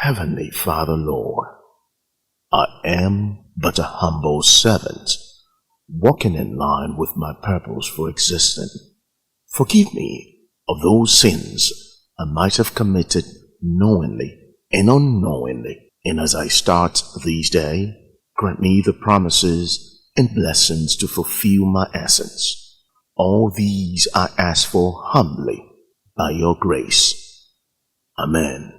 Heavenly Father, Lord, I am but a humble servant, walking in line with my purpose for existing. Forgive me of those sins I might have committed knowingly and unknowingly. And as I start this day, grant me the promises and blessings to fulfill my essence. All these I ask for humbly by your grace. Amen.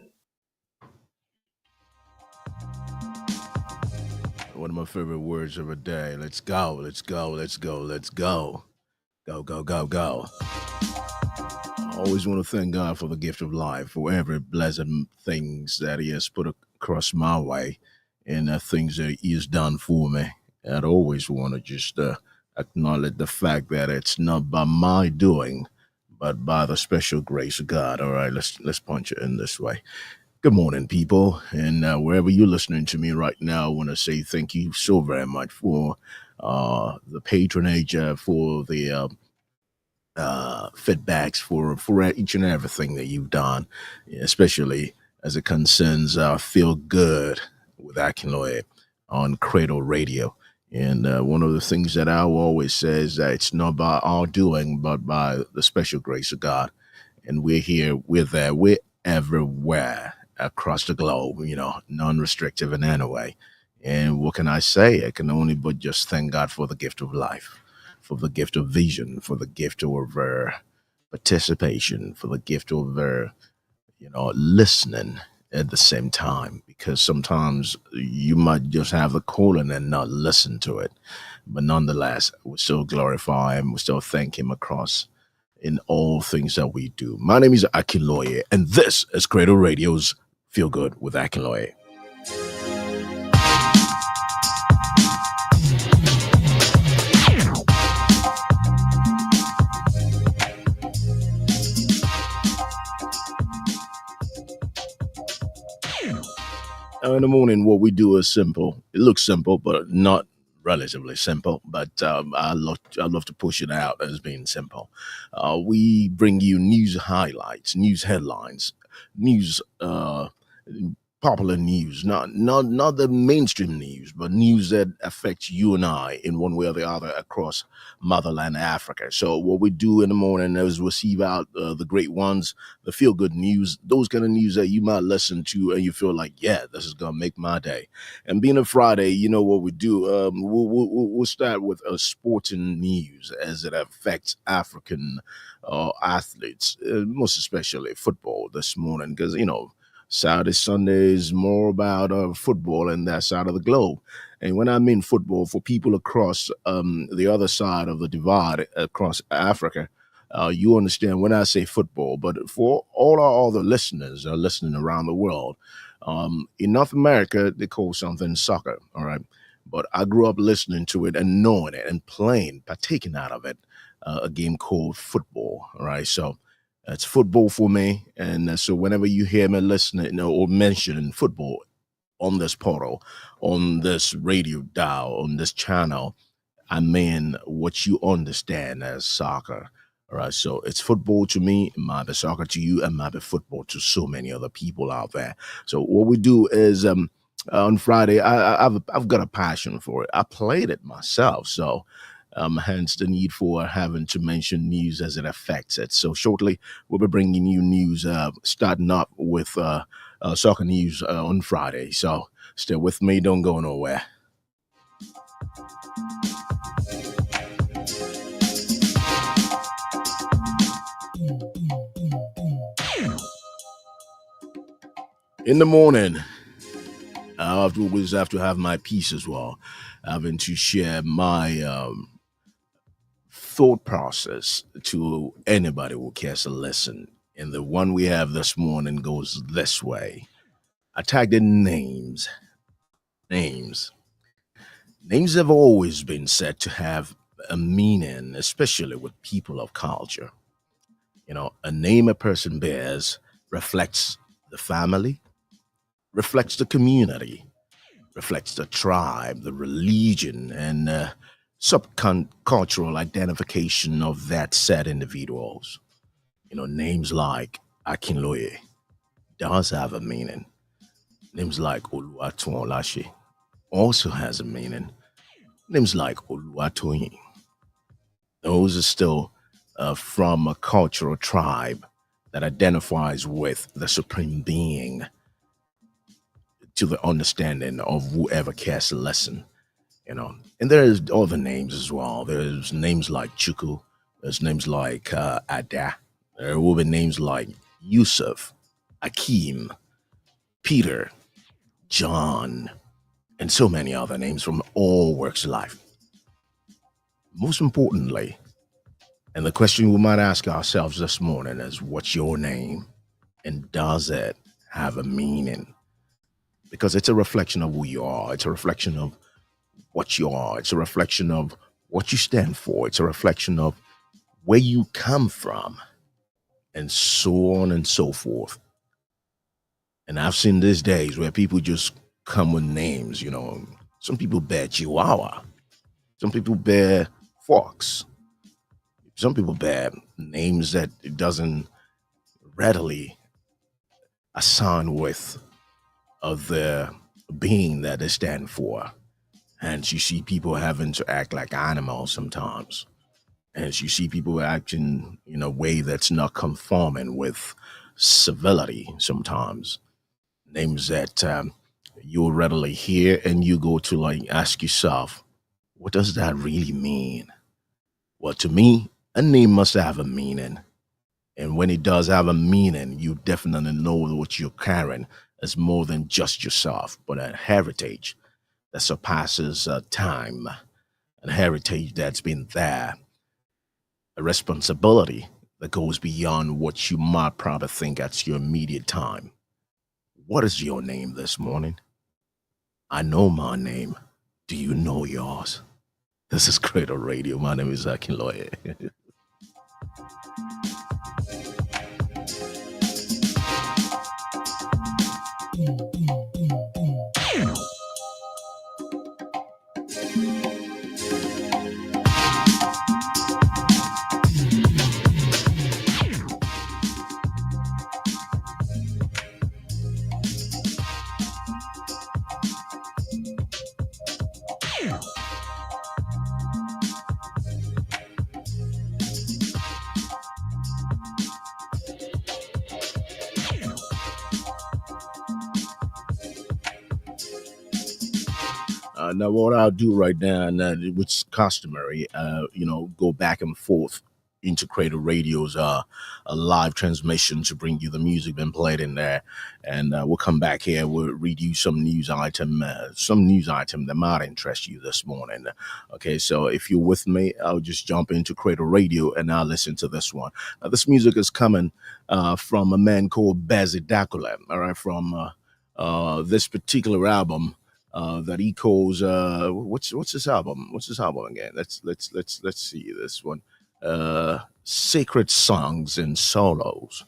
One of my favorite words of the day. Let's go, let's go, let's go, let's go. Go, go, go, go. I always want to thank God for the gift of life, for every blessed things that He has put across my way, and things that He has done for me. I'd always want to just acknowledge the fact that it's not by my doing, but by the special grace of God. All right, let's punch it in this way. Good morning, people, and wherever you're listening to me right now, I want to say thank you so very much for the patronage, for the feedbacks, for each and everything that you've done, especially as it concerns Feel Good with Akinloye on Cradle Radio. And one of the things that I will always say is that it's not by our doing, but by the special grace of God. And we're here, we're there, we're everywhere across the globe, non-restrictive in any way. And what can I say? I can only but just thank God for the gift of life, for the gift of vision, for the gift of participation, for the gift of listening at the same time. Because sometimes you might just have the calling and not listen to it, but nonetheless, we still glorify Him, we still thank Him across in all things that we do. My name is Akinloye, and this is Cradle Radio's Feel Good with Akinloye. Now, in the morning, what we do is simple. It looks simple, but not relatively simple. But I love to push it out as being simple. We bring you news highlights, news headlines, news, popular news, not the mainstream news, but news that affects you and I in one way or the other across motherland Africa. So what we do in the morning is receive out the great ones, the feel good news, those kind of news that you might listen to and you feel like, yeah, this is gonna make my day. And being a Friday, you know what we do. We'll start with sporting news as it affects African athletes, most especially football this morning, because Saturday, Sunday is more about football in that side of the globe. And when I mean football, for people across the other side of the divide, across Africa, you understand when I say football. But for all our other listeners listening around the world, in North America, they call something soccer, all right? But I grew up listening to it and knowing it and playing, partaking out of it, a game called football, all right? So it's football for me. And so whenever you hear me listening or mentioning football on this portal, on this radio dial, on this channel, I mean what you understand as soccer. All right. So it's football to me, it might be soccer to you, and might be football to so many other people out there. So what we do is on Friday, I've got a passion for it. I played it myself. So hence the need for having to mention news as it affects it. So shortly, we'll be bringing you news, starting up with soccer news on Friday. So stay with me, don't go nowhere. In the morning, I always have to have my piece as well, having to share my thought process to anybody who cares to listen. And the one we have this morning goes this way. I tagged in names. Names have always been said to have a meaning, especially with people of culture. A name a person bears reflects the family, reflects the community, reflects the tribe, the religion, and subcultural identification of that said individuals. Names like Akinloye does have a meaning. Names like Oluwatolashe also has a meaning. Names like Oluwatoyin, those are still from a cultural tribe that identifies with the supreme being to the understanding of whoever cares to listen, you know. And there's other names as well. There's names like Chuku, there's names like Ada, there will be names like Yusuf, Akim, Peter, John, and so many other names from all walks of life. Most importantly, and the question we might ask ourselves this morning is, what's your name? And does it have a meaning? Because it's a reflection of who you are. It's a reflection of what you are. It's a reflection of what you stand for. It's a reflection of where you come from, and so on and so forth. And I've seen these days where people just come with names, you know. Some people bear Chihuahua. Some people bear Fox. Some people bear names that it doesn't readily assign with of the being that they stand for. And you see people having to act like animals sometimes. And you see people acting in a way that's not conforming with civility sometimes. Names that you'll readily hear and you go to like ask yourself, what does that really mean? Well, to me, a name must have a meaning. And when it does have a meaning, you definitely know what you're carrying as more than just yourself, but a heritage that surpasses time, a heritage that's been there, a responsibility that goes beyond what you might probably think at your immediate time. What is your name this morning? I know my name. Do you know yours? This is Cradle Radio. My name is Akinloye. Now, what I'll do right now, and which is customary, go back and forth into Cradle Radio's a live transmission to bring you the music been played in there, and we'll come back here. We'll read you some news item that might interest you this morning. Okay, so if you're with me, I'll just jump into Cradle Radio and I'll listen to this one. This music is coming from a man called Bazzy Dakula. All right, from this particular album that he calls what's this album? What's this album again? Let's see this one. Sacred Songs and Solos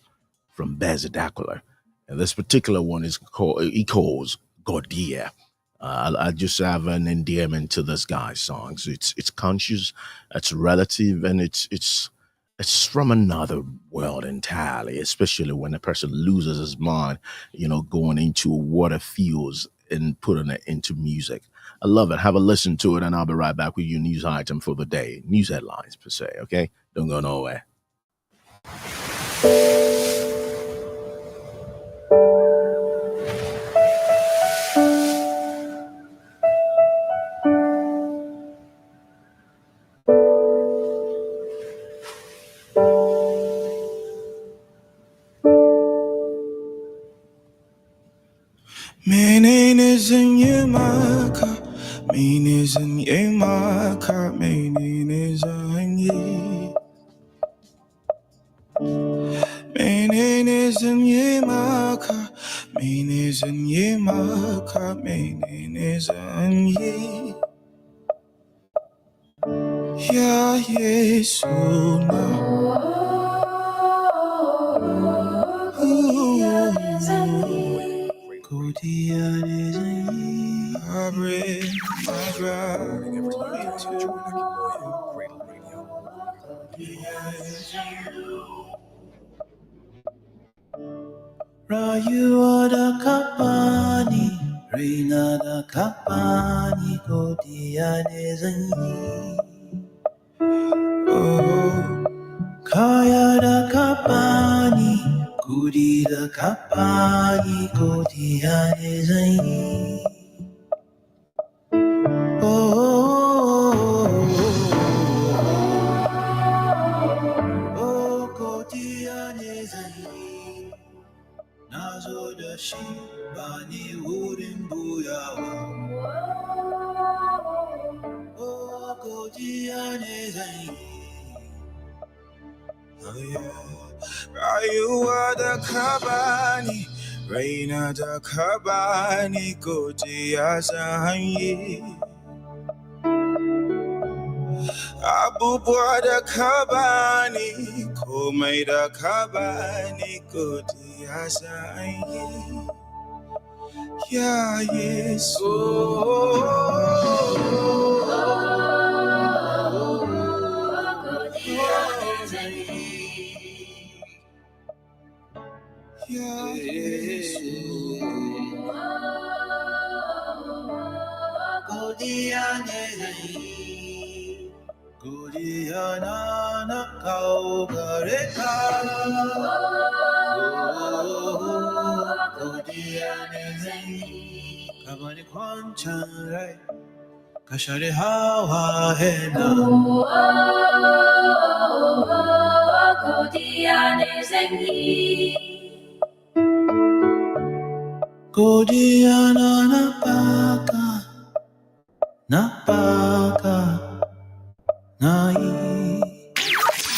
from Bazadakula. And this particular one is called he calls Gordia. I just have an endearment to this guy's songs. It's conscious, it's relative, and it's from another world entirely, especially when a person loses his mind, going into what it feels and putting it into music. I love it. Have a listen to it, and I'll be right back with your news item for the day. News headlines, per se, okay? Don't go nowhere. Meninizin yemaka, menizin yemaka, meninizin ye. Meninizin yemaka, menizin yemaka, meninizin ye. Ya Yesuna. I break my ground. Everybody to join Akinloye Cradle Radio. Rayu ada kapani Reina da kapani kotiane zanyi. Oh, kaya da kapani, kudi da kapani kotiane zanyi. Oh, kotiane zanyi. Nazo da shi bani wurin buyawa. Oh, godiya ne zan yi. Rayuwa da ka bani, raina da ka bani, godiya zan yi. Abubuwa da ka bani, komai da ka bani, godiya zan yi. Yeah, yes. Yeah, yes. Godiana na kaugareka. Godiana kabani kwanchanrai kashare hawa hena. Godiana napaka nai.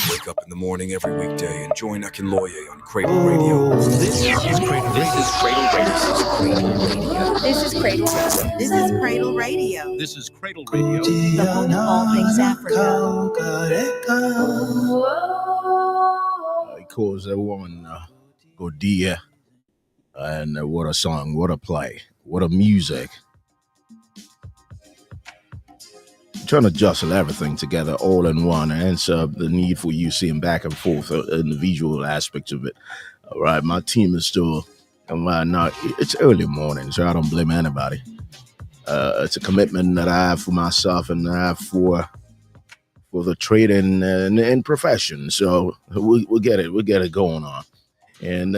Wake up in the morning every weekday and join Akinloye on Cradle Radio. This is Cradle Radio. The home of all things Africa. He calls that woman Godia. And what a song, what a play, what a music. Trying to jostle everything together all in one, hence the need for you seeing back and forth in the visual aspects of it. All right, my team is still, it's early morning, so I don't blame anybody. It's a commitment that I have for myself and I have for the trading and profession. So we'll get it going on. And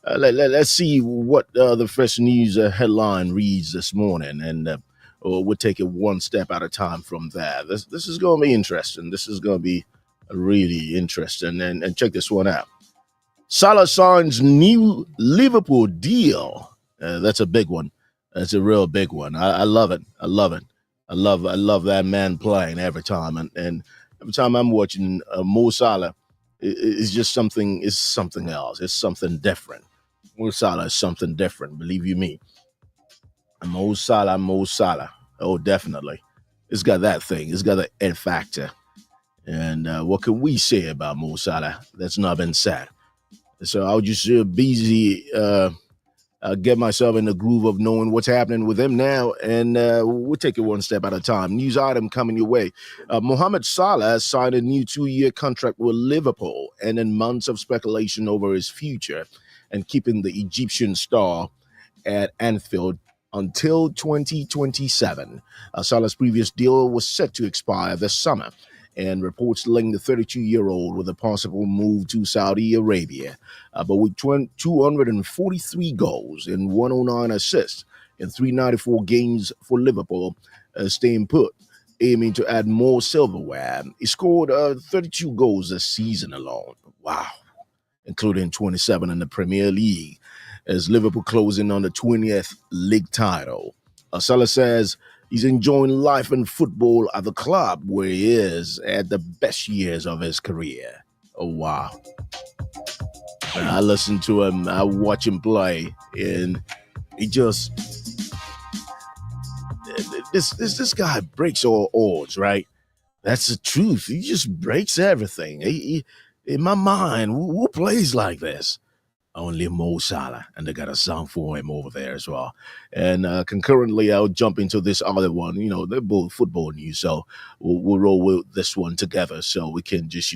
let's see what the fresh news headline reads this morning, and we'll take it one step at a time from there. This is going to be interesting. This is going to be really interesting. And check this one out. Salah signs new Liverpool deal. That's a big one. That's a real big one. I love it. I love that man playing every time. And every time I'm watching Mo Salah, it's just something. It's something else. It's something different. Mo Salah is something different, believe you me. Mo Salah. Oh, definitely. It's got that thing. It's got the Ed factor. And what can we say about Mo Salah that's not been said? So I'll just busy get myself in the groove of knowing what's happening with him now, and we'll take it one step at a time. News item coming your way. Mohamed Salah has signed a new 2-year contract with Liverpool, and in months of speculation over his future and keeping the Egyptian star at Anfield until 2027. Salah's previous deal was set to expire this summer, and reports link the 32-year-old with a possible move to Saudi Arabia. But with 243 goals and 109 assists in 394 games for Liverpool, staying put, aiming to add more silverware. He scored 32 goals this season alone. Wow. Including 27 in the Premier League, as Liverpool closing on the 20th league title. Salah says he's enjoying life and football at the club where he is at the best years of his career. Oh, wow. I listen to him, I watch him play, and he just... This guy breaks all odds, right? That's the truth. He just breaks everything. He in my mind, who plays like this? Only Mo Salah, and they got a song for him over there as well. And concurrently, I'll jump into this other one. You know, they're both football news, so we'll roll with this one together so we can just,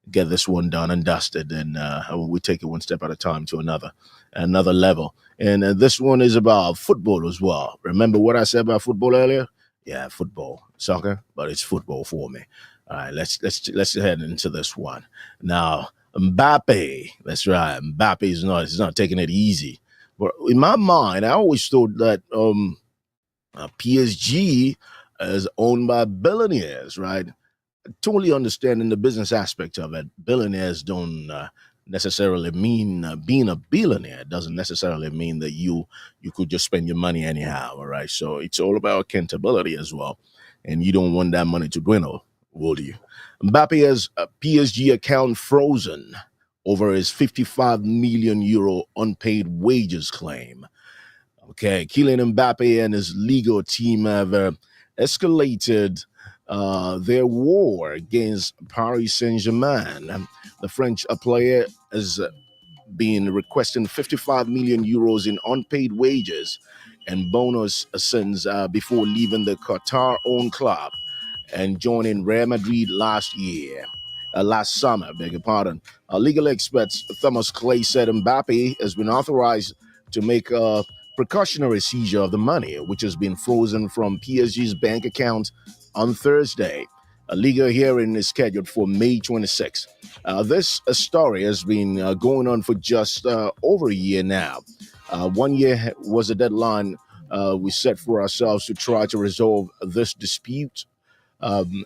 get this one done and dusted, and we take it one step at a time to another level. And this one is about football as well. Remember what I said about football earlier? Yeah, football, soccer, but it's football for me. All right, let's head into this one now. Mbappe, that's right. Mbappe is not taking it easy. But in my mind, I always thought that PSG is owned by billionaires, right? Totally understanding the business aspect of it. Billionaires don't necessarily mean being a billionaire doesn't necessarily mean that you could just spend your money anyhow. All right, so it's all about accountability as well, and you don't want that money to dwindle, will you? Mbappe has a PSG account frozen over his 55 million euro unpaid wages claim. Okay, Kylian Mbappe and his legal team have escalated their war against Paris Saint-Germain. The French player has been requesting 55 million euros in unpaid wages and bonus since before leaving the Qatar-owned club and joining Real Madrid last summer, beg your pardon. Legal experts Thomas Clay said Mbappe has been authorized to make a precautionary seizure of the money, which has been frozen from PSG's bank account on Thursday. A legal hearing is scheduled for May 26. This story has been going on for just over a year now. 1 year was a deadline we set for ourselves to try to resolve this dispute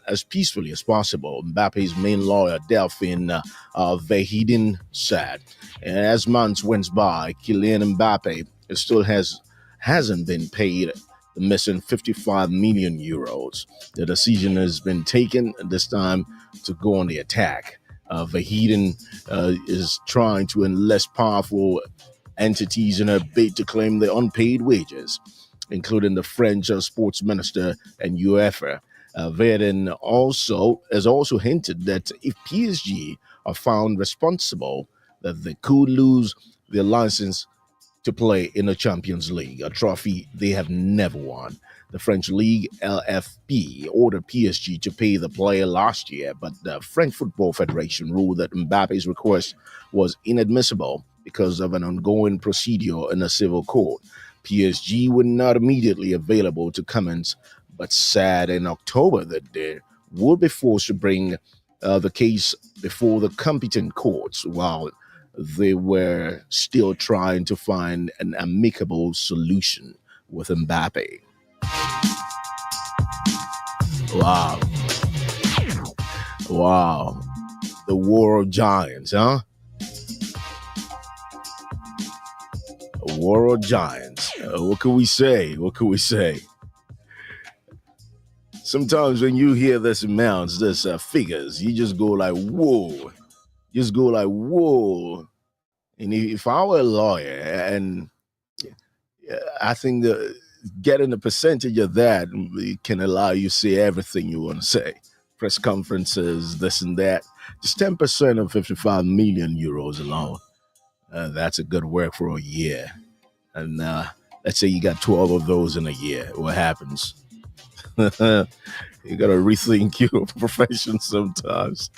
as peacefully as possible. Mbappe's main lawyer, Delphine Vehiden, said. And as months went by, Kylian Mbappe still hasn't been paid the missing 55 million euros. The decision has been taken this time to go on the attack. Vehiden is trying to enlist powerful entities in a bid to claim the unpaid wages, including the French sports minister and UEFA. Verdun has also hinted that if PSG are found responsible, that they could lose their license to play in the Champions League, a trophy they have never won. The French league, LFP, ordered PSG to pay the player last year, but the French Football Federation ruled that Mbappe's request was inadmissible because of an ongoing procedure in a civil court. PSG were not immediately available to comment, but said in October that they would be forced to bring the case before the competent courts while they were still trying to find an amicable solution with Mbappe. Wow. Wow. The war of giants, huh? A war of giants. What can we say? What can we say? Sometimes when you hear this amounts, this figures, you just go like, whoa. Just go like, whoa. And if I were a lawyer, and I think that getting a percentage of that can allow you to say everything you want to say. Press conferences, this and that. Just 10% of 55 million euros alone. That's a good work for a year. And let's say you got 12 of those in a year. What happens? You got to rethink your profession sometimes.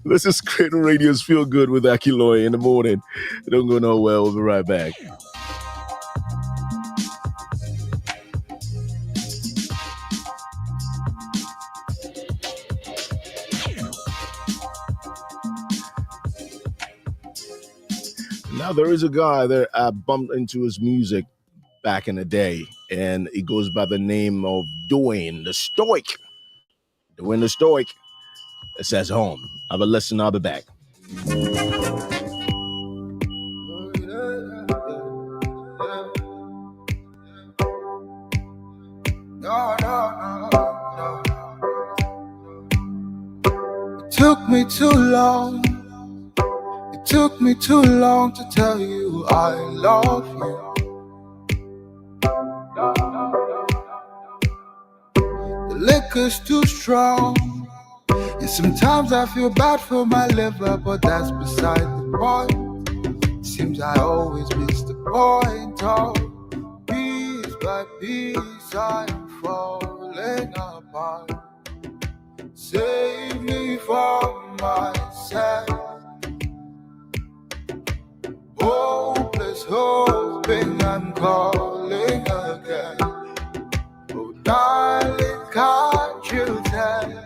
This is Cradle Radio's Feel Good with Akinloye in the morning. Don't go nowhere. We'll be right back. Now, there is a guy that I bumped into his music back in the day, and he goes by the name of Dwayne the Stoic. Dwayne the Stoic. It says home. Have a listen. I'll be back. It took me too long. It took me too long to tell you I love you. The liquor's too strong, and sometimes I feel bad for my liver, but that's beside the point. Seems I always miss the point. Oh, piece by piece I'm falling apart. Save me from myself. sad. Hopeless, hoping I'm calling again. Oh, darling, can't you tell?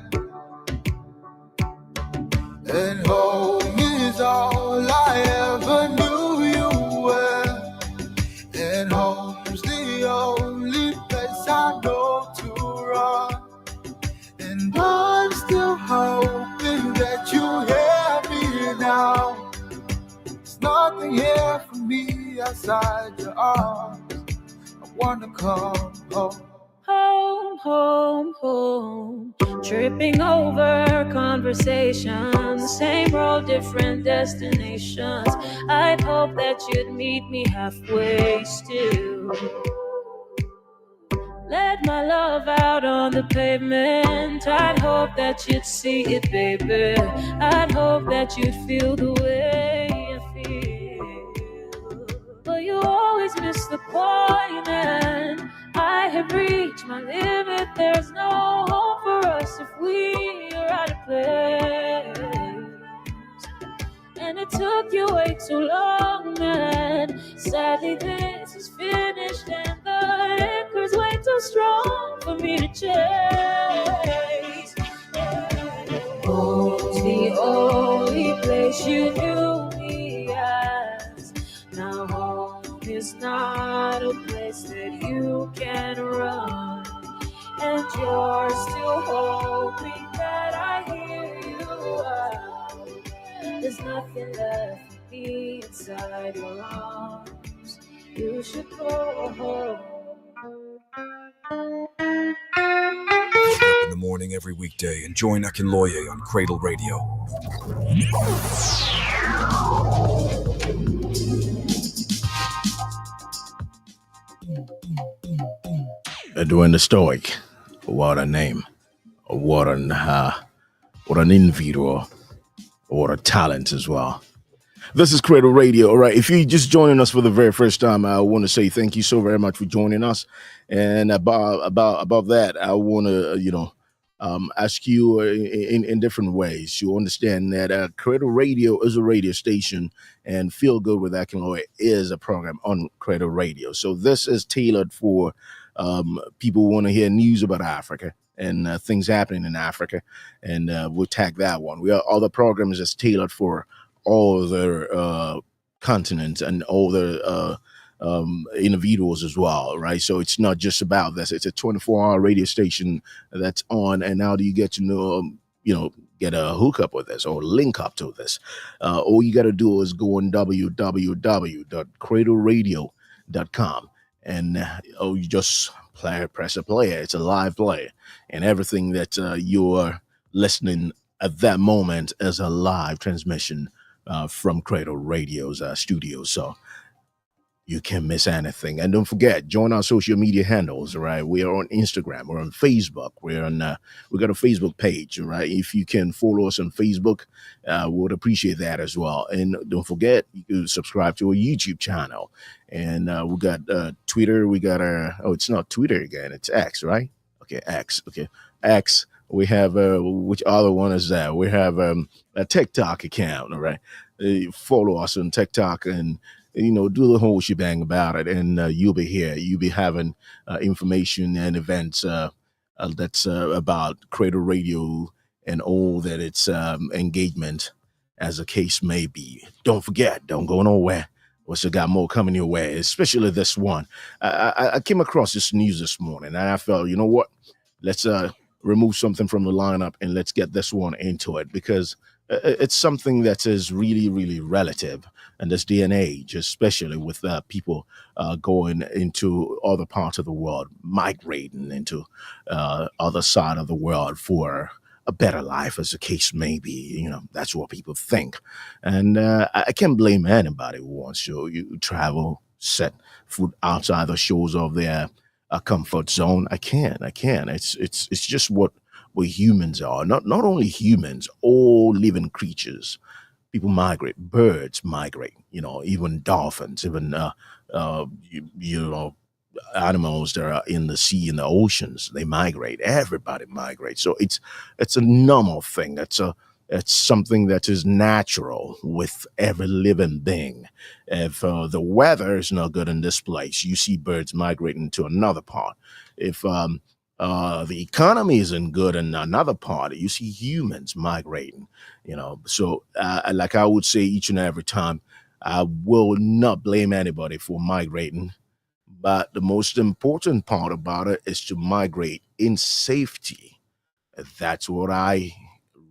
And home is all I ever knew you were. And home's the only place I know to run. And I'm still hoping that you hear me now. There's nothing here for me outside your arms. I wanna come home. Home, home, home. Tripping over conversations, same road, different destinations. I'd hope that you'd meet me halfway still. Let my love out on the pavement. I'd hope that you'd see it, baby. I'd hope that you'd feel the way I feel. But you always miss the point, and I have reached my limit. There's no hope for us if we are out of place. And it took you way too long, man. Sadly, this is finished, and the anchor's way too strong for me to chase. Home's the only place you knew me as. Now home is not a place that you can run. And you're still hoping that I hear you out. There's nothing left for me inside your arms. You should go home. Wake up in the morning every weekday and join Akinloye on Cradle Radio. Doing the Stoic. What a name. What an individual. What a talent as well. This is Cradle Radio. All right. If you're just joining us for the very first time, I want to say thank you so very much for joining us. And about that, I want to, ask you in different ways. You understand that Cradle Radio is a radio station, and Feel Good with Akinloye is a program on Cradle Radio. So this is tailored for people who want to hear news about Africa and things happening in Africa, and we'll tag that one. We are other programs that's tailored for all the continents and all the individuals as well, right? So it's not just about this. It's a 24-hour radio station that's on, and how do you get to know, get a hookup with this or link up to this? All you got to do is go on www.cradleradio.com, and you just press a player. It's a live player, and everything that you're listening at that moment is a live transmission from Cradle Radio's studios. So you can't miss anything. And don't forget, join our social media handles, right? We are on Instagram, we're on Facebook, we're on we got a Facebook page, right? If you can follow us on Facebook, we would appreciate that as well. And don't forget, you can subscribe to our YouTube channel. And we got Twitter, we got it's not Twitter again, it's X, right? Okay, X. We have which other one is that? We have a TikTok account, all right? Follow us on TikTok and do the whole shebang about it, and you'll be here. You'll be having information and events that's about Cradle Radio and all that its engagement, as the case may be. Don't forget, don't go nowhere. We still got more coming your way, especially this one. I came across this news this morning, and I felt, you know what? Let's remove something from the lineup and let's get this one into it, because it's something that is really, really relative in this day and age, especially with people going into other parts of the world, migrating into other side of the world for a better life, as the case may be. That's what people think. And I can't blame anybody who wants to travel, set foot outside the shores of their comfort zone. I can't. It's just what humans are. Not only humans, all living creatures. People migrate. Birds migrate. Even dolphins. Even animals that are in the sea, in the oceans, they migrate. Everybody migrates. So it's a normal thing. That's a It's something that is natural with every living thing. If the weather is not good in this place, you see birds migrating to another part. If the economy isn't good in another part, you see humans migrating. So like I would say each and every time, I will not blame anybody for migrating, but the most important part about it is to migrate in safety. That's what I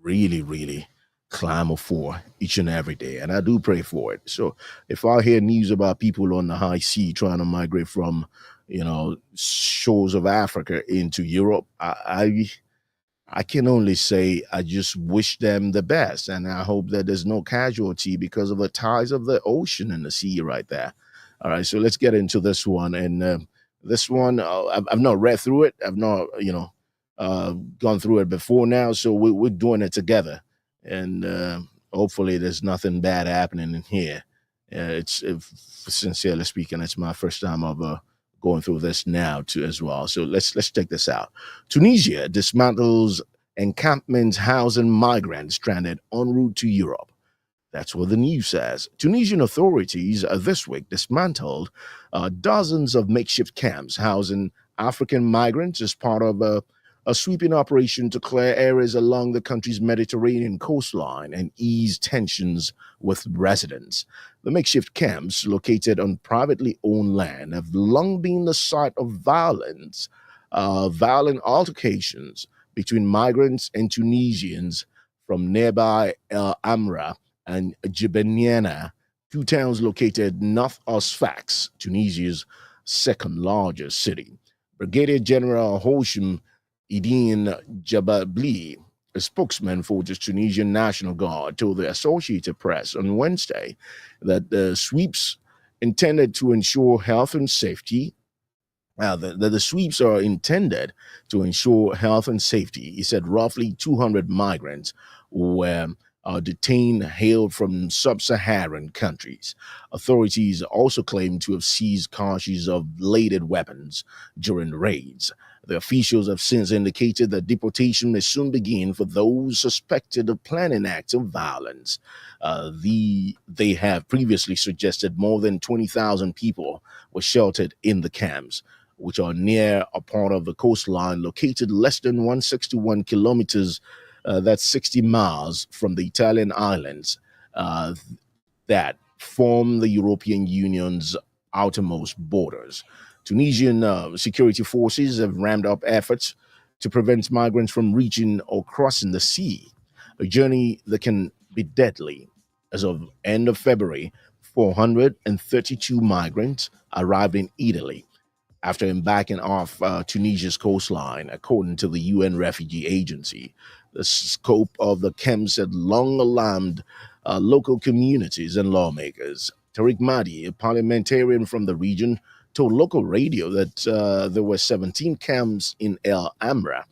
really, really clamor for each and every day. And I do pray for it. So if I hear news about people on the high sea trying to migrate from, shores of Africa into Europe, I can only say I just wish them the best, and I hope that there's no casualty because of the tides of the ocean and the sea right there. All right, so let's get into this one. And this one, I've not read through it. I've not, gone through it before now. So we're doing it together, and hopefully there's nothing bad happening in here. Sincerely speaking, it's my first time of going through this now too as well. So let's check this out. Tunisia dismantles encampments housing migrants stranded en route to Europe. That's what the news says. Tunisian authorities this week dismantled dozens of makeshift camps housing African migrants as part of a sweeping operation to clear areas along the country's Mediterranean coastline and ease tensions with residents. The makeshift camps, located on privately owned land, have long been the site of violent altercations between migrants and Tunisians from nearby El Amra and Jibeniana, two towns located north of Sfax, Tunisia's second largest city. Brigadier General Hosham Idine Jababli, a spokesman for the Tunisian National Guard, told the Associated Press on Wednesday that the sweeps intended to ensure health and safety. The sweeps are intended to ensure health and safety. He said roughly 200 migrants were detained hailed from sub-Saharan countries. Authorities also claim to have seized caches of loaded weapons during raids. The officials have since indicated that deportation may soon begin for those suspected of planning acts of violence. They have previously suggested more than 20,000 people were sheltered in the camps, which are near a part of the coastline located less than 161 kilometers, that's 60 miles from the Italian islands that form the European Union's outermost borders. Tunisian security forces have ramped up efforts to prevent migrants from reaching or crossing the sea, a journey that can be deadly. As of end of February, 432 migrants arrived in Italy after embarking off Tunisia's coastline, according to the UN Refugee Agency. The scope of the camps had long alarmed local communities and lawmakers. Tariq Mahdi, a parliamentarian from the region, told local radio that there were 17 camps in El Amra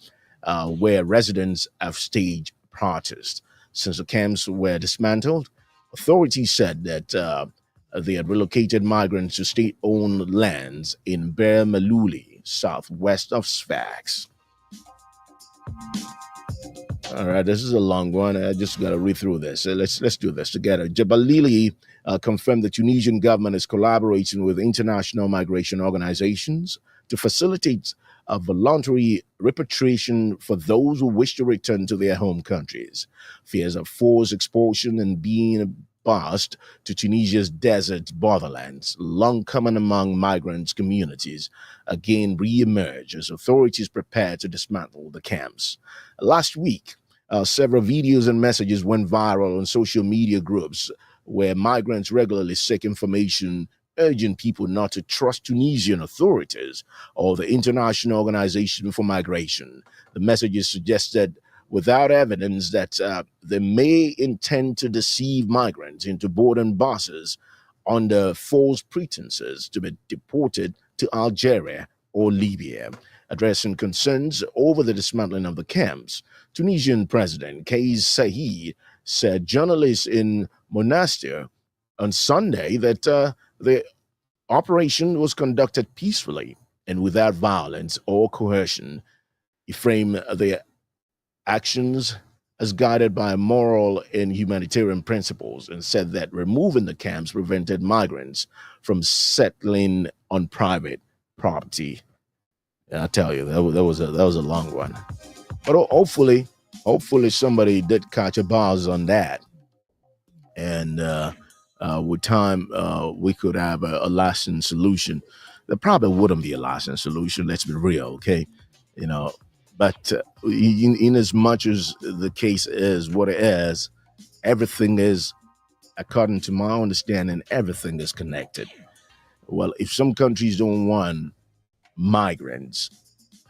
where residents have staged protests. Since the camps were dismantled, authorities said that they had relocated migrants to state-owned lands in Ber Melouli, southwest of Sfax. All right, this is a long one. I just got to read through this. Let's do this together. Jabalili confirmed the Tunisian government is collaborating with international migration organizations to facilitate a voluntary repatriation for those who wish to return to their home countries. Fears of forced expulsion and being bused to Tunisia's desert borderlands, long common among migrants communities, again re-emerge as authorities prepare to dismantle the camps. Last week, several videos and messages went viral on social media groups where migrants regularly seek information urging people not to trust Tunisian authorities or the International Organization for Migration. The messages suggested without evidence that they may intend to deceive migrants into boarding buses under false pretenses to be deported to Algeria or Libya. Addressing concerns over the dismantling of the camps, Tunisian President Kais Saied said journalists in Monastir on Sunday that the operation was conducted peacefully and without violence or coercion. He framed the actions as guided by moral and humanitarian principles, and said that removing the camps prevented migrants from settling on private property. And I tell you, that was a long one. But hopefully somebody did catch a buzz on that, and with time we could have a lasting solution. There probably wouldn't be a lasting solution. Let's be real, okay? You know, but in as much as the case is what it is, everything is, according to my understanding, everything is connected. Well, if some countries don't want migrants,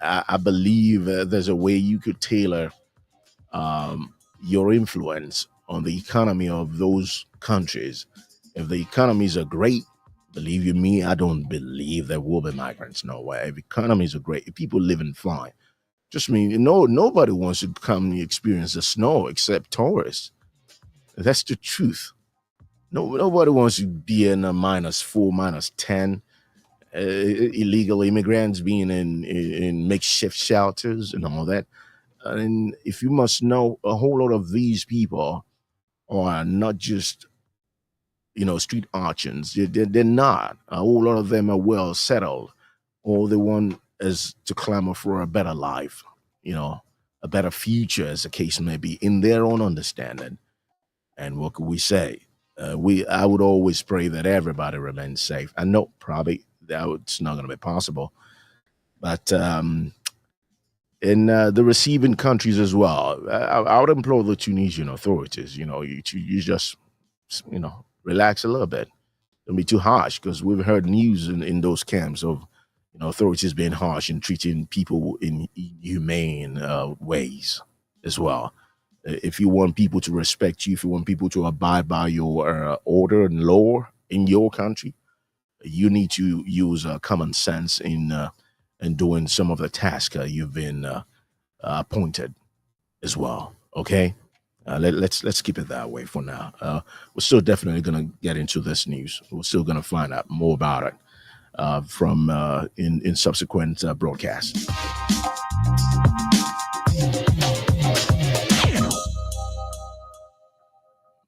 I believe there's a way you could tailor your influence on the economy of those countries. If the economies are great, believe you me, I don't believe there will be migrants. No way. If economies are great, if people living fine, just mean nobody wants to come and experience the snow except tourists. That's the truth. Nobody wants to be in a -4, -10. Illegal immigrants being in makeshift shelters and all that. And if you must know, a whole lot of these people are not just street urchins. They're not. A whole lot of them are well settled. All they want is to clamor for a better life, a better future, as the case may be, in their own understanding. And what could we say? I would always pray that everybody remains safe. I know probably it's not going to be possible, but in the receiving countries as well, I would implore the Tunisian authorities, you just, relax a little bit. Don't be too harsh, because we've heard news in those camps of, authorities being harsh and treating people in inhumane ways as well. If you want people to respect you, if you want people to abide by your order and law in your country, you need to use common sense in doing some of the tasks you've been appointed as well. Okay, let's keep it that way for now. We're still definitely going to get into this news. We're still going to find out more about it from in subsequent broadcasts.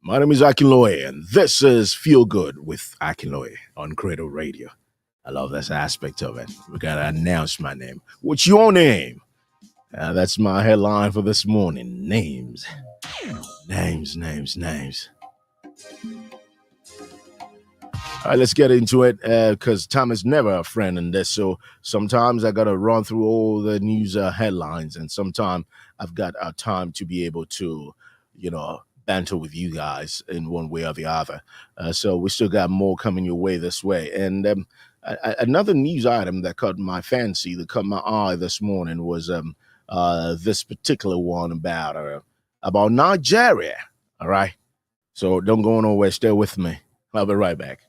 My name is Akinloye, and this is Feel Good with Akinloye on Cradle Radio. I love this aspect of it. We gotta announce my name. What's your name? That's my headline for this morning. Names. All right, let's get into it, because time is never a friend in this. So sometimes I got to run through all the news headlines, and sometimes I've got time to be able to, banter with you guys in one way or the other. So we still got more coming your way this way. And another news item that caught my fancy, that caught my eye this morning was this particular one about Nigeria. All right. So don't go nowhere. Stay with me. I'll be right back.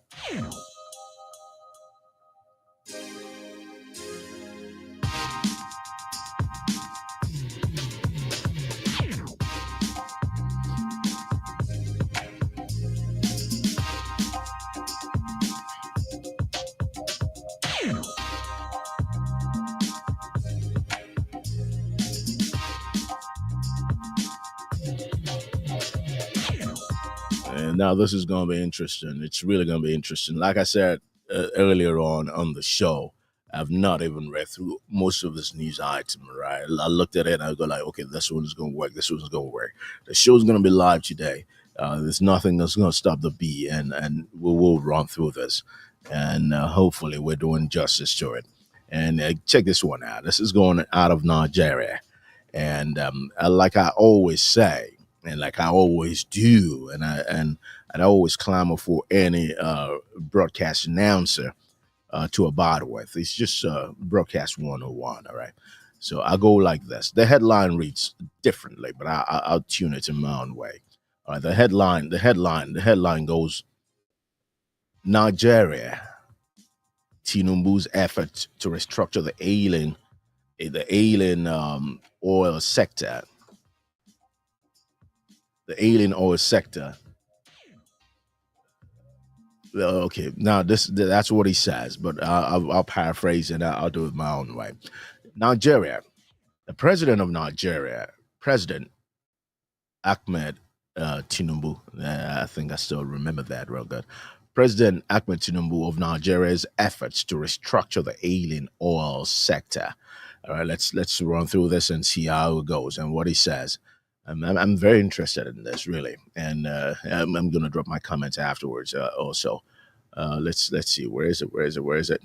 And now this is going to be interesting. It's really going to be interesting. Like I said earlier on the show, I've not even read through most of this news item, right? I looked at it and I go like, okay, this one is going to work. This one's going to work. The show's going to be live today. There's nothing that's going to stop the beat, and we will run through this. And hopefully we're doing justice to it. And check this one out. This is going out of Nigeria. And like I always say, and like I always do, and I always clamor for any broadcast announcer to abide with. It's just broadcast 101, all right? So I go like this. The headline reads differently, but I'll tune it in my own way. All right, the headline goes, Nigeria, Tinubu's effort to restructure the ailing oil sector. The alien oil sector. Okay, now that's what he says, but I'll paraphrase and I'll do it my own way. Nigeria, the president of Nigeria, President Ahmed Tinubu. I think I still remember that real good. President Ahmed Tinubu of Nigeria's efforts to restructure the alien oil sector. All right, let's run through this and see how it goes and what he says. I'm very interested in this really, and I'm going to drop my comments afterwards. Also, let's see, where is it? Where is it? Where is it?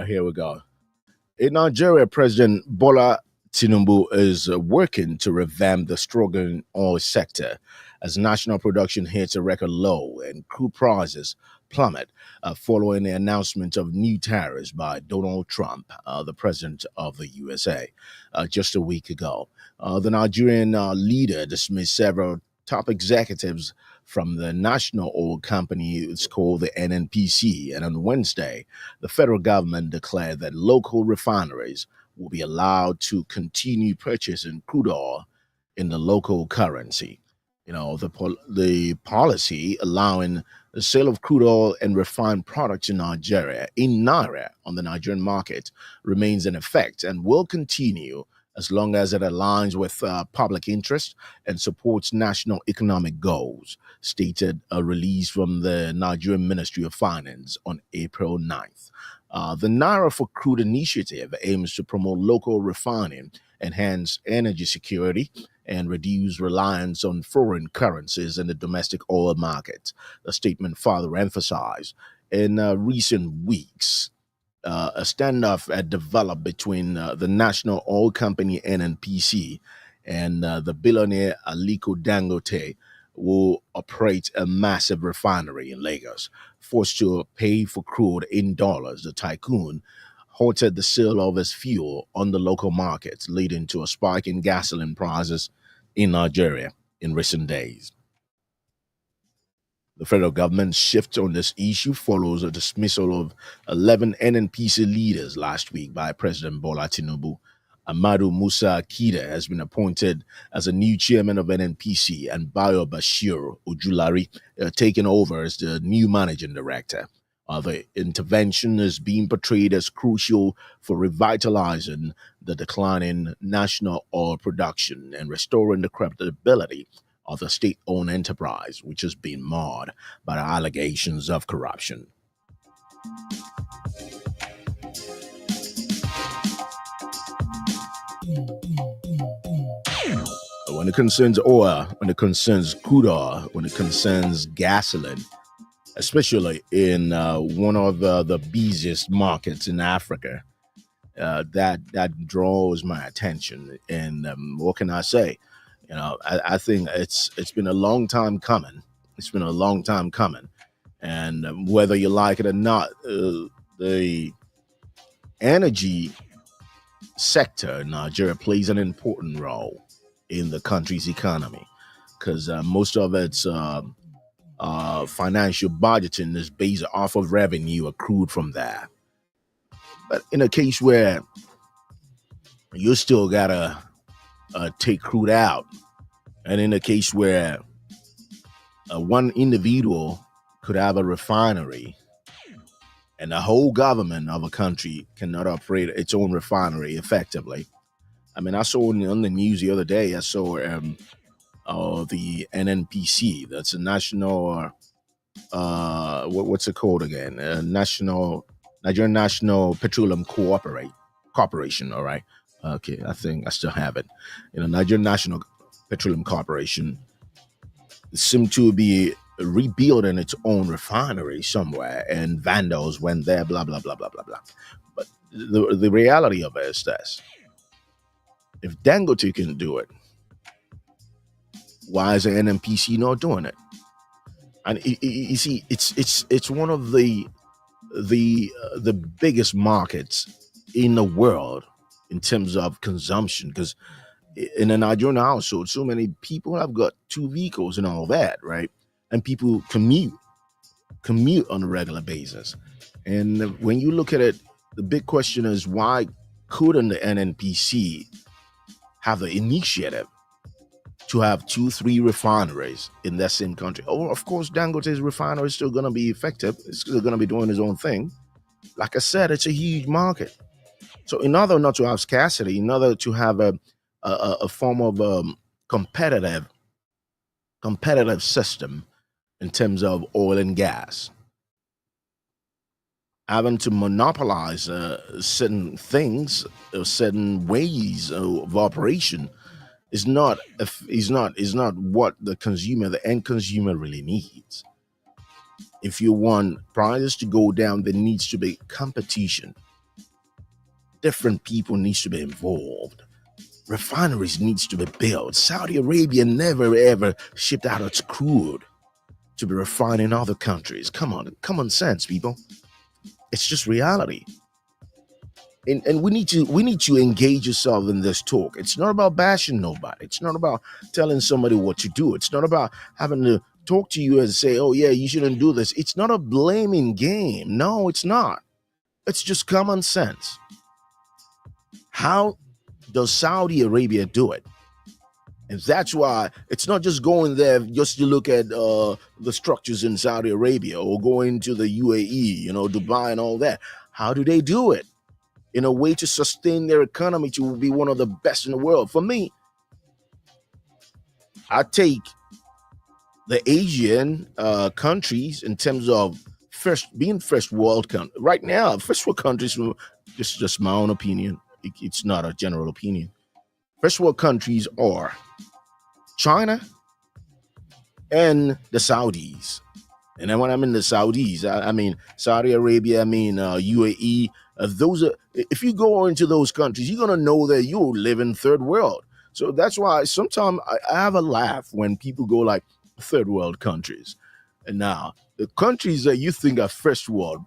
Here we go. In Nigeria, President Bola Tinubu is working to revamp the struggling oil sector as national production hits a record low and crude prices plummet following the announcement of new tariffs by Donald Trump, the president of the USA, just a week ago. The Nigerian leader dismissed several top executives from the national oil company. It's called the NNPC. And on Wednesday, the federal government declared that local refineries will be allowed to continue purchasing crude oil in the local currency. You know, the policy allowing the sale of crude oil and refined products in Nigeria, in Naira, on the Nigerian market remains in effect and will continue as long as it aligns with public interest and supports national economic goals, stated a release from the Nigerian Ministry of Finance on April 9th. The Naira for Crude initiative aims to promote local refining, enhance energy security, and reduce reliance on foreign currencies in the domestic oil market, the statement further emphasized. In recent weeks, a standoff had developed between the national oil company NNPC and the billionaire Aliko Dangote, will operate a massive refinery in Lagos. Forced to pay for crude in dollars, the tycoon halted the sale of his fuel on the local markets, leading to a spike in gasoline prices in Nigeria in recent days. The federal government's shift on this issue follows a dismissal of 11 NNPC leaders last week by President Bola Tinubu. Amadu Musa Akida has been appointed as a new chairman of NNPC, and Bayo Bashir Ojulari taken over as the new managing director. The intervention is being portrayed as crucial for revitalizing the declining national oil production and restoring the credibility of the state-owned enterprise, which has been marred by the allegations of corruption. When it concerns oil, when it concerns crude oil, when it concerns gasoline, especially in one of the busiest markets in Africa, that draws my attention. And what can I say? You know, I think it's been a long time coming. It's been a long time coming, and whether you like it or not, the energy sector in Nigeria plays an important role in the country's economy, because most of its financial budgeting is based off of revenue accrued from that. But in a case where you still gotta take crude out, and in a case where one individual could have a refinery and the whole government of a country cannot operate its own refinery effectively. I mean, I saw on the news the other day, I saw the NNPC, that's a national, what's it called again? Nigerian National Petroleum Corporation, all right? Okay, I think I still have it. You know, Nigerian National Petroleum Corporation seemed to be rebuilding its own refinery somewhere, and vandals went there, blah, blah, blah, blah, blah, blah. But the reality of it is this. If Dangote can do it, why is the NNPC not doing it? And you see, it's one of the biggest markets in the world in terms of consumption, because in a Nigerian household, so many people have got two vehicles and all that, right? and people commute on a regular basis. And when you look at it, the big question is, why couldn't the NNPC have the initiative to have 2-3 refineries in that same country? Oh, of course, Dangote's refinery is still going to be effective. It's still going to be doing its own thing. Like I said, it's a huge market. So in order not to have scarcity, in order to have a form of competitive system in terms of oil and gas, having to monopolize certain things, certain ways of operation is not what the end consumer really needs. If you want prices to go down, there needs to be competition. Different people needs to be involved. Refineries needs to be built. Saudi Arabia never ever shipped out its crude to be refined in other countries. Come on, common sense, people. It's just reality. And we need to engage yourself in this talk. It's not about bashing nobody. It's not about telling somebody what to do. It's not about having to talk to you and say, oh yeah, you shouldn't do this. It's not a blaming game. No, it's not. It's just common sense. How does Saudi Arabia do it? And that's why it's not just going there just to look at the structures in Saudi Arabia or going to the UAE, Dubai and all that. How do they do it? In a way to sustain their economy to be one of the best in the world. For me, I take the Asian countries in terms of being first world country. Right now, first world countries, just my own opinion. It's not a general opinion. First world countries are China and the Saudis. And then when I'm in the Saudis, I mean Saudi Arabia, I mean UAE. Those are, if you go into those countries, you're gonna know that you live in third world. So that's why sometimes I have a laugh when people go like third world countries. And now the countries that you think are first world,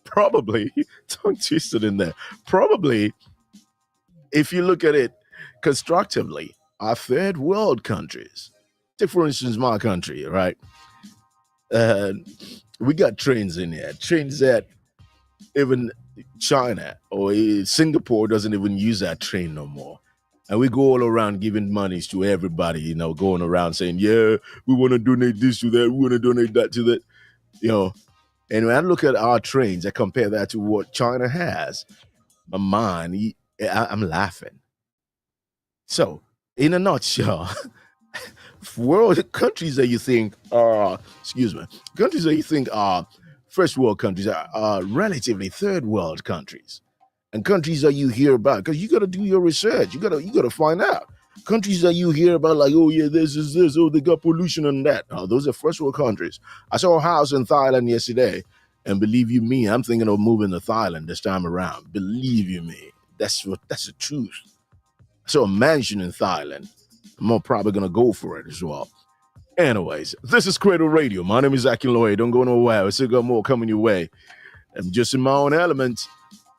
probably tongue twisted in there. Probably, if you look at it constructively, are third world countries. Take for instance my country, right? We got trains in here, trains that even China or Singapore doesn't even use that train no more. And we go all around giving monies to everybody, going around saying, yeah, we want to donate this to that, we want to donate that to that, And when I look at our trains, I compare that to what China has. My mind, I'm laughing. So, in a nutshell, countries that you think are first world countries are relatively third world countries, and countries that you hear about, because you got to do your research, you got to find out. Countries that you hear about, like, oh yeah, this is this, oh they got pollution and that. Oh, those are first world countries. I saw a house in Thailand yesterday, and believe you me, I'm thinking of moving to Thailand this time around. Believe you me, that's the truth. I saw a mansion in Thailand. I'm probably gonna go for it as well. Anyways, this is Cradle Radio. My name is Akinloye. Don't go nowhere. We still got more coming your way. I'm just in my own element.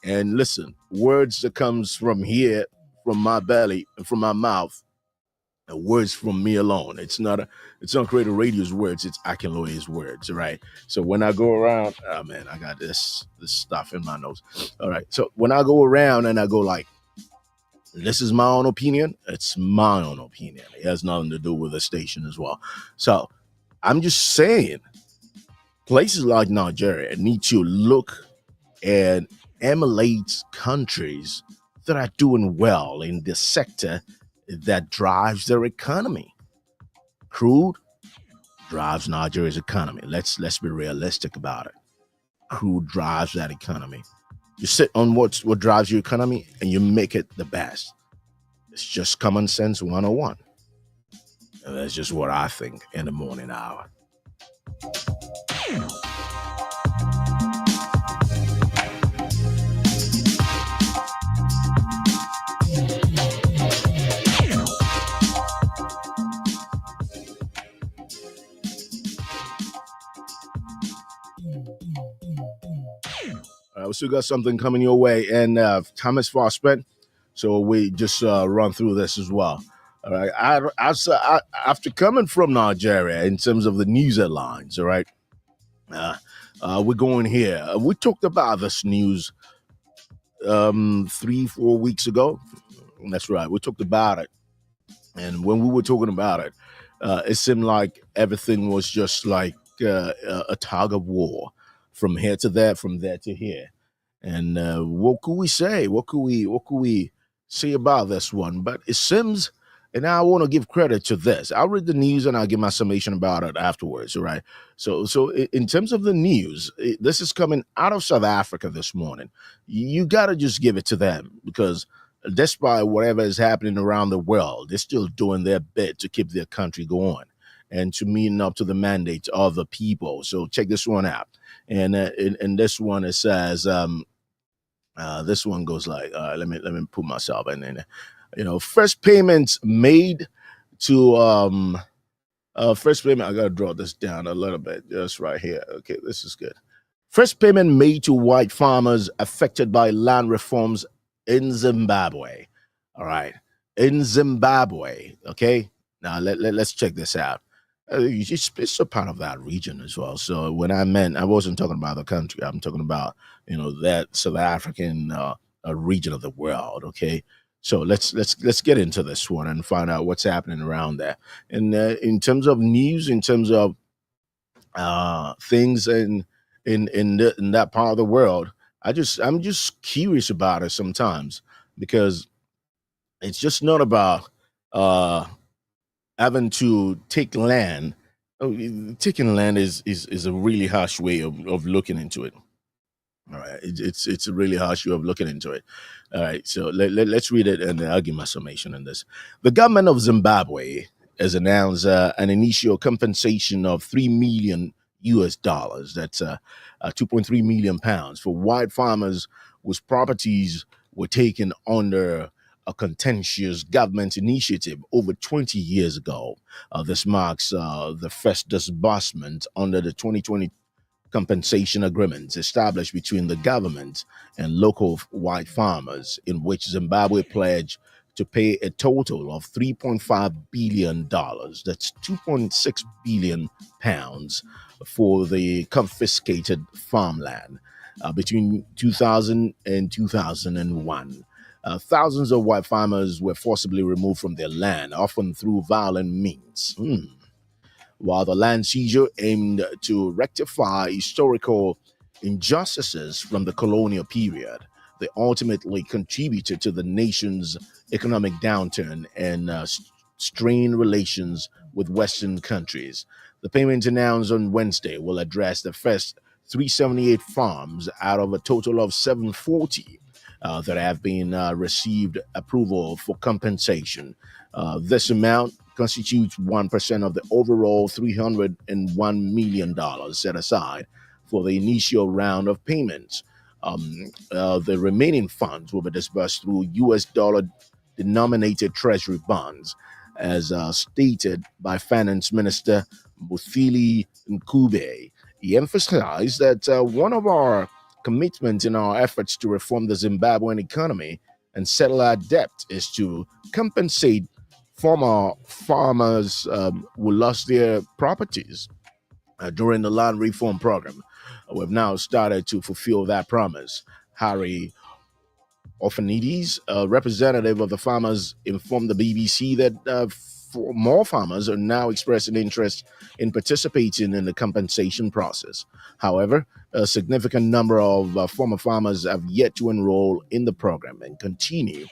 And listen, words that comes from here, from my belly, and from my mouth, are words from me alone. It's not Cradle Radio's words. It's Akinloye's words, right? So when I go around, oh man, I got this stuff in my nose. All right. So when I go around and I go like, this is my own opinion. It's my own opinion. It has nothing to do with the station as well. So I'm just saying, places like Nigeria need to look and emulate countries that are doing well in the sector that drives their economy. Crude drives Nigeria's economy. Let's be realistic about it. Crude drives that economy. You sit on what drives your economy and you make it the best. It's just common sense 101. And that's just what I think in the morning hour. We still got something coming your way, and time is far spent, so we just run through this as well. All right. After coming from Nigeria in terms of the news headlines, all right, we're going here. We talked about this news 3-4 weeks ago. That's right. We talked about it. And when we were talking about it, it seemed like everything was just like a tug of war from here to there, from there to here. And what could we say? What could we say about this one? But it seems, and I want to give credit to this. I'll read the news and I'll give my summation about it afterwards. All right. So in terms of the news, this is coming out of South Africa this morning. You got to just give it to them because despite whatever is happening around the world, they're still doing their bit to keep their country going and to meet up to the mandate of the people. So check this one out. And in this one, it says, this one goes like, let me put myself in there. First payments made to first payment. I gotta draw this down a little bit, just right here. Okay, this is good. First payment made to white farmers affected by land reforms in Zimbabwe. All right, in Zimbabwe. Okay, now let's check this out. It's a part of that region as well. So when I wasn't talking about the country. I'm talking about that South African region of the world. Okay, so let's get into this one and find out what's happening around there. And in terms of news, in terms of things in that part of the world, I'm just curious about it sometimes because it's just not about having to take land. Taking land is a really harsh way of looking into it. All right, it's a really harsh way of looking into it. All right, so let's read it and I'll give my summation on this. The government of Zimbabwe has announced an initial compensation of $3 million US. That's 2.3 million pounds for white farmers whose properties were taken under a contentious government initiative over 20 years ago. This marks the first disbursement under the 2020 compensation agreements established between the government and local white farmers, in which Zimbabwe pledged to pay a total of $3.5 billion. That's 2.6 billion pounds for the confiscated farmland between 2000 and 2001. Thousands of white farmers were forcibly removed from their land, often through violent means. While the land seizure aimed to rectify historical injustices from the colonial period, they ultimately contributed to the nation's economic downturn and strained relations with Western countries. The payment announced on Wednesday will address the first 378 farms out of a total of 740 that have been received approval for compensation. This amount constitutes 1% of the overall $301 million set aside for the initial round of payments. The remaining funds will be disbursed through US dollar denominated treasury bonds, as stated by Finance Minister Muthili Nkube. He emphasized that one of our commitments in our efforts to reform the Zimbabwean economy and settle our debt is to compensate former farmers who lost their properties during the land reform program. We've now started to fulfill that promise. Harry Orphanides, a representative of the farmers, informed the BBC that more farmers are now expressing interest in participating in the compensation process. However, a significant number of former farmers have yet to enroll in the program and continue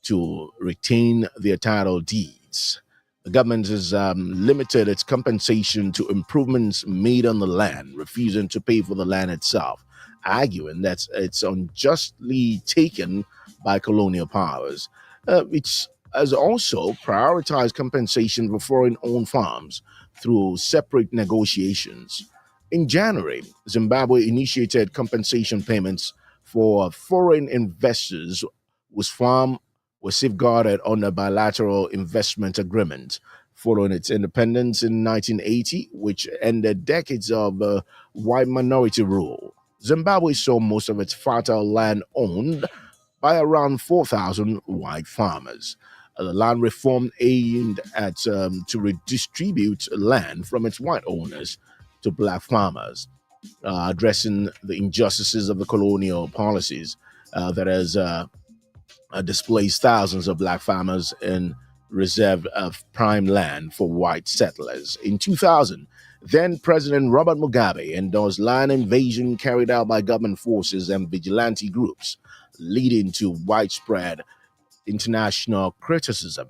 to retain their title deeds. The government has limited its compensation to improvements made on the land, refusing to pay for the land itself, arguing that it's unjustly taken by colonial powers. It has also prioritized compensation for foreign-owned farms through separate negotiations. In January, Zimbabwe initiated compensation payments for foreign investors whose farm was safeguarded under bilateral investment agreement following its independence in 1980, which ended decades of white minority rule. Zimbabwe saw most of its fertile land owned by around 4,000 white farmers. The land reform aimed at to redistribute land from its white owners to black farmers, addressing the injustices of the colonial policies that has displaced thousands of black farmers and reserved prime land for white settlers. In 2000, then President Robert Mugabe endorsed land invasion carried out by government forces and vigilante groups, leading to widespread international criticism.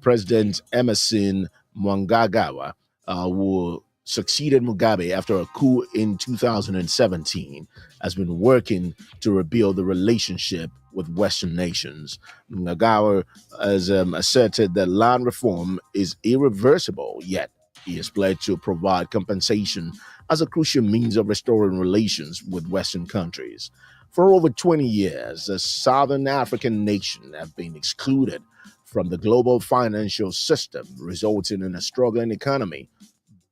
President Emerson Mnangagwa, who succeeded Mugabe after a coup in 2017, has been working to rebuild the relationship with Western nations. Mnangagwa has asserted that land reform is irreversible, yet he has pledged to provide compensation as a crucial means of restoring relations with Western countries. For over 20 years, the Southern African nations have been excluded from the global financial system, resulting in a struggling economy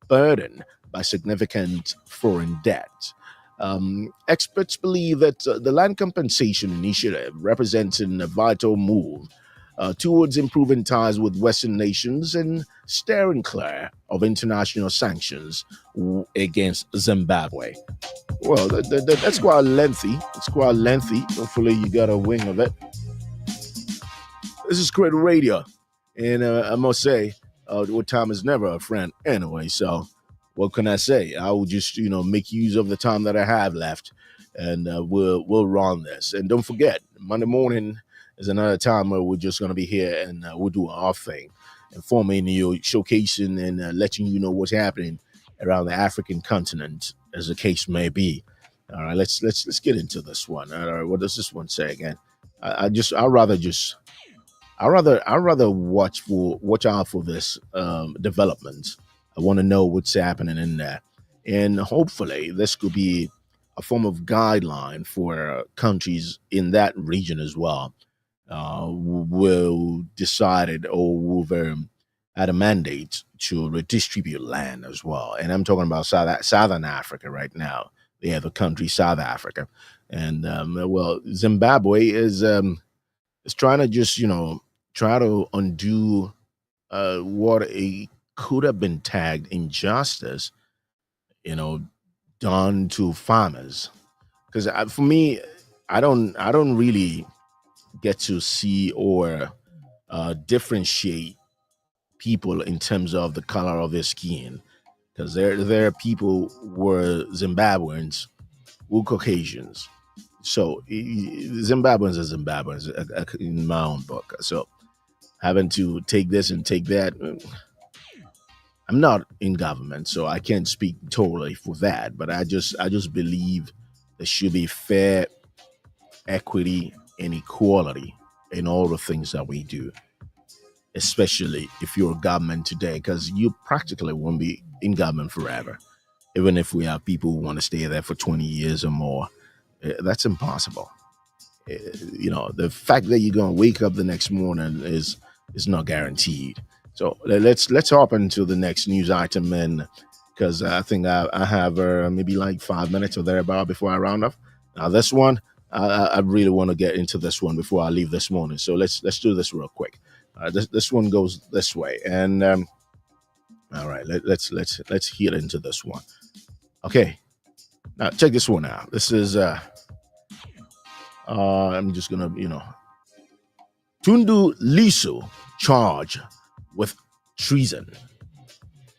burdened by significant foreign debt. Experts believe that the land compensation initiative represents a vital move towards improving ties with Western nations and steering clear of international sanctions against Zimbabwe. Well, that's quite lengthy. It's quite lengthy. Hopefully, you got a wing of it. This is Credit Radio, and I must say, what time is never a friend anyway. So, what can I say? I will just, make use of the time that I have left, and we'll run this. And don't forget, Monday morning is another time where we're just gonna be here and we'll do our thing, informing you, showcasing, and letting you know what's happening around the African continent, as the case may be. All right, let's get into this one. All right, what does this one say again? I'd rather watch out for this development. I want to know what's happening in there, and hopefully this could be a form of guideline for countries in that region as well. Will decided or will had a mandate to redistribute land as well, and I'm talking about Southern Africa right now. They have a country, South Africa, and Zimbabwe is trying to just try to undo what could have been tagged injustice, done to farmers. Because for me, I don't really get to see or differentiate people in terms of the color of their skin. Because there are people who were Zimbabweans, who Caucasians. So Zimbabweans are Zimbabweans in my own book. So having to take this and take that, I'm not in government, so I can't speak totally for that. But I just believe there should be fair equity and equality in all the things that we do, especially if you're a government today, because you practically won't be in government forever. Even if we have people who want to stay there for 20 years or more, that's impossible. The fact that you're going to wake up the next morning is not guaranteed. So let's hop into the next news item, and because I think I have maybe like 5 minutes or thereabout before I round up. Now this one, I really want to get into this one before I leave this morning. So let's do this real quick. This one goes this way, and all right, let's hear into this one. Okay, now check this one out. This is I'm just gonna Tundu Lissu charged with treason.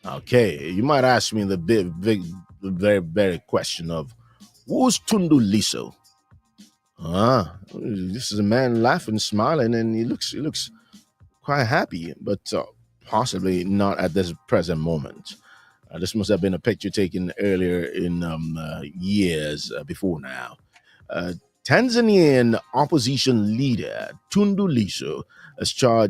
Okay, you might ask me the very, very question of who's Tundu Lissu? This is a man laughing, smiling, and he looks quite happy, but possibly not at this present moment. This must have been a picture taken earlier in years before now. Tanzanian opposition leader Tundu Lissu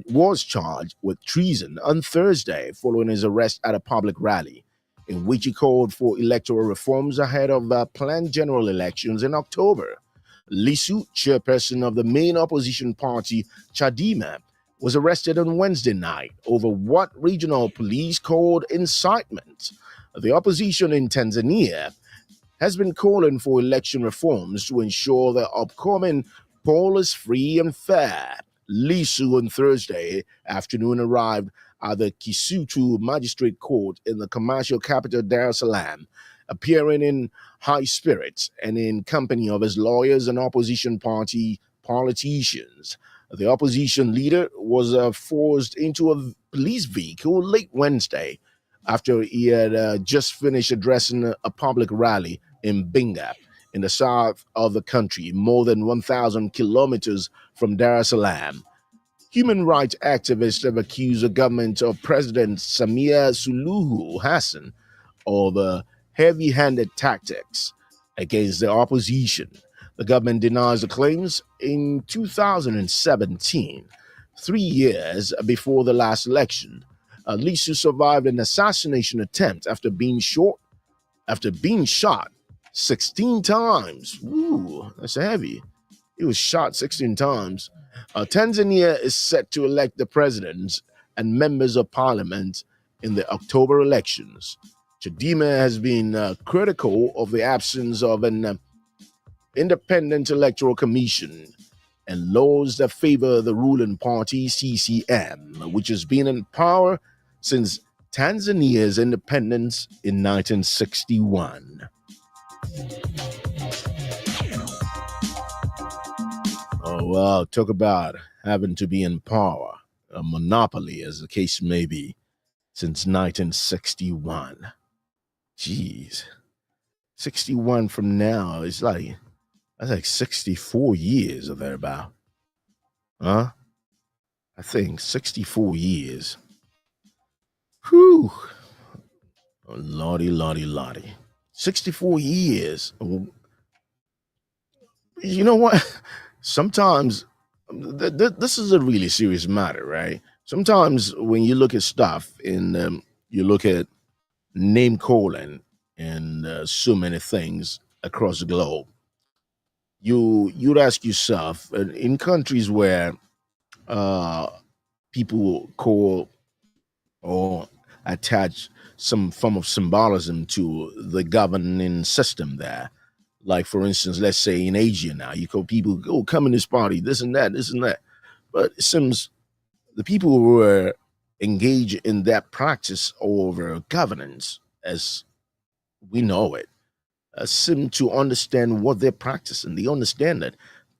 was charged with treason on Thursday following his arrest at a public rally in which he called for electoral reforms ahead of planned general elections in October. Lissu, chairperson of the main opposition party Chadema, was arrested on Wednesday night over what regional police called incitement. The opposition in Tanzania has been calling for election reforms to ensure the upcoming poll is free and fair. Lisu on Thursday afternoon arrived at the Kisutu Magistrate Court in the commercial capital Dar es Salaam, appearing in high spirits and in company of his lawyers and opposition party politicians. The opposition leader was forced into a police vehicle late Wednesday after he had just finished addressing a public rally in Binga, in the south of the country, more than 1,000 kilometers from Dar es Salaam. Human rights activists have accused the government of President Samia Suluhu Hassan of heavy-handed tactics against the opposition. The government denies the claims. In 2017, 3 years before the last election, Lisu survived an assassination attempt after being shot 16 times. Ooh, that's heavy. He was shot 16 times. Tanzania is set to elect the president and members of parliament in the October elections. Chadema has been critical of the absence of an independent electoral commission and laws that favor the ruling party, CCM, which has been in power since Tanzania's independence in 1961. Oh, wow. Talk about having to be in power, a monopoly, as the case may be, since 1961. Jeez. 61 from now is that's like 64 years or thereabout. Huh? I think 64 years. Whew. Oh, lordy. 64 years. You know what? Sometimes this is a really serious matter, right? Sometimes when you look at stuff and you look at name calling and so many things across the globe, you'd ask yourself, in countries where people call or attach some form of symbolism to the governing system there. Like, for instance, let's say in Asia now, you call people, oh, Communist Party, this and that. But it seems the people who are engaged in that practice over governance, as we know it, seem to understand what they're practicing. They understand that.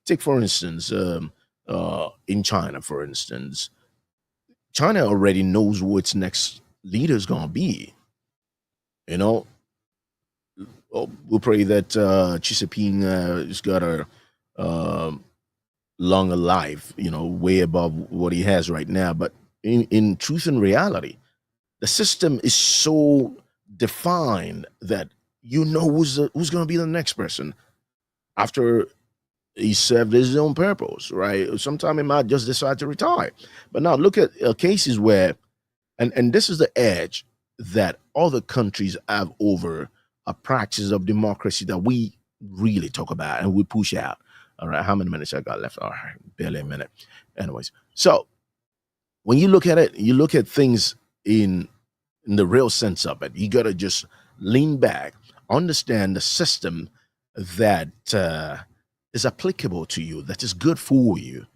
Take, for instance, in China, for instance, China already knows who its next leader is going to be. You know, we'll pray that Xi Jinping has got a longer life, way above what he has right now. But in truth and reality, the system is so defined that who's going to be the next person after he served his own purpose, right? Sometime he might just decide to retire. But now look at cases where, and this is the edge that other countries have over a practice of democracy that we really talk about and we push out. All right, how many minutes I got left? All right, barely a minute. Anyways, so when you look at it, you look at things in the real sense of it. You got to just lean back, understand the system that is applicable to you, that is good for you.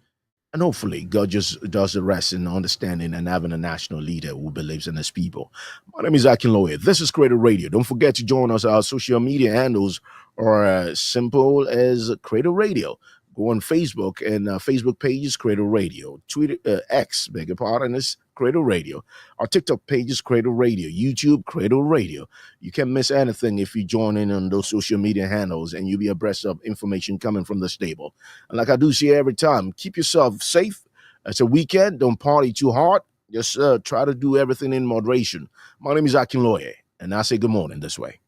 And hopefully God just does the rest in understanding and having a national leader who believes in his people. My name is Akinloye. This is Creator Radio. Don't forget to join us. Our social media handles are as simple as Creator Radio. Go on Facebook, and Facebook page is Creator Radio. Twitter, X, beg your pardon, is Creator Radio. Our TikTok page is Creator Radio. YouTube, Creator Radio. You can't miss anything if you join in on those social media handles, and you'll be abreast of information coming from the stable. And like I do say every time, keep yourself safe. It's a weekend. Don't party too hard. Just try to do everything in moderation. My name is Akinloye, and I say good morning this way.